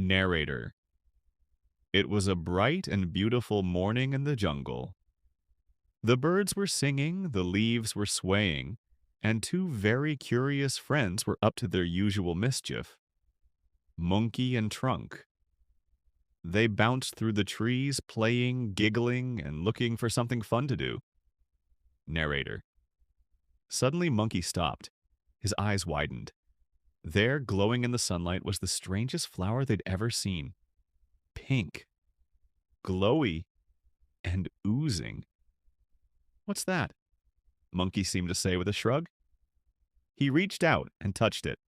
Narrator. It was a bright and beautiful morning in the jungle. The birds were singing, the leaves were swaying, and two very curious friends were up to their usual mischief. Munki and Trunk. They bounced through the trees, playing, giggling, and looking for something fun to do. Narrator. Suddenly, Munki stopped. His eyes widened. There, glowing in the sunlight, was the strangest flower they'd ever seen. Pink, glowy, and oozing. "What's that?" Munki seemed to say with a shrug. He reached out and touched it.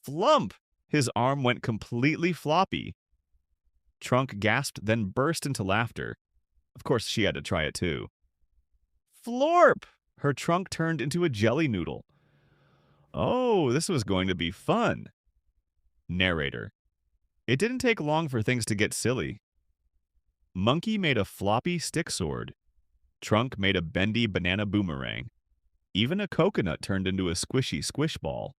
Flump! His arm went completely floppy. Trunk gasped, then burst into laughter. Of course, she had to try it too. Florp! Her trunk turned into a jelly noodle. Oh, this was going to be fun. Narrator. It didn't take long for things to get silly. Munki made a floppy stick sword. Trunk made a bendy banana boomerang. Even a coconut turned into a squishy squish ball.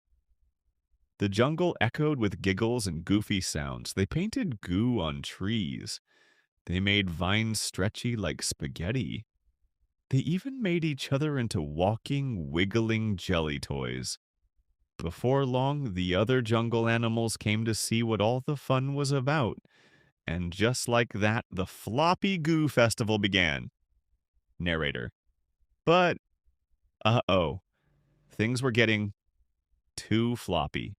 The jungle echoed with giggles and goofy sounds. They painted goo on trees. They made vines stretchy like spaghetti. They even made each other into walking, wiggling jelly toys. Before long, the other jungle animals came to see what all the fun was about. And just like that, the Floppy Goo Festival began. Narrator. But, uh-oh, things were getting too floppy.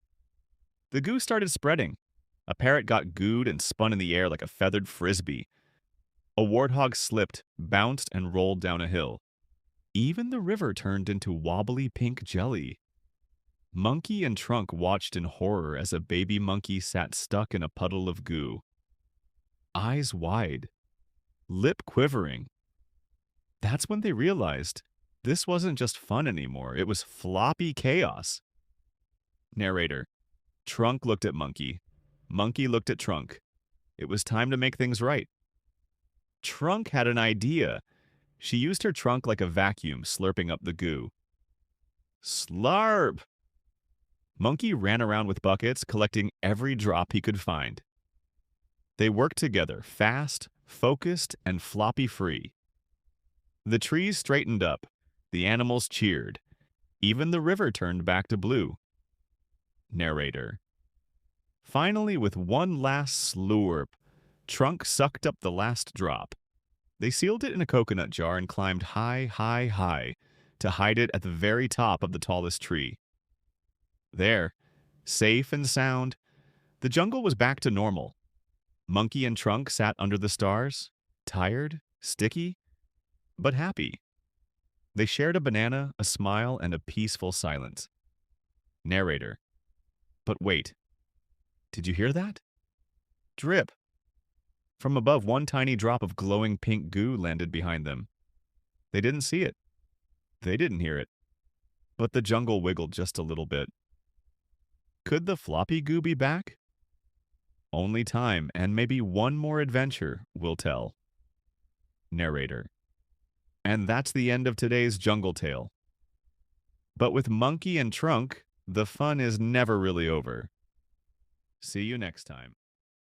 The goo started spreading. A parrot got gooed and spun in the air like a feathered frisbee. A warthog slipped, bounced, and rolled down a hill. Even the river turned into wobbly pink jelly. Munki and Trunk watched in horror as a baby monkey sat stuck in a puddle of goo. Eyes wide, lip quivering. That's when they realized this wasn't just fun anymore. It was floppy chaos. Narrator. Trunk looked at Munki. Munki looked at Trunk. It was time to make things right. Trunk had an idea. She used her trunk like a vacuum, slurping up the goo. Slarp! Munki ran around with buckets, collecting every drop he could find. They worked together, fast, focused, and floppy-free. The trees straightened up. The animals cheered. Even the river turned back to blue. Narrator. Finally, with one last slurp, Trunk sucked up the last drop. They sealed it in a coconut jar and climbed high, high, high to hide it at the very top of the tallest tree. There, safe and sound, the jungle was back to normal. Munki and Trunk sat under the stars, tired, sticky, but happy. They shared a banana, a smile, and a peaceful silence. Narrator. But wait. Did you hear that? Drip. From above, one tiny drop of glowing pink goo landed behind them. They didn't see it. They didn't hear it. But the jungle wiggled just a little bit. Could the floppy goo be back? Only time and maybe one more adventure will tell. Narrator. And that's the end of today's jungle tale. But with Munki and Trunk, the fun is never really over. See you next time.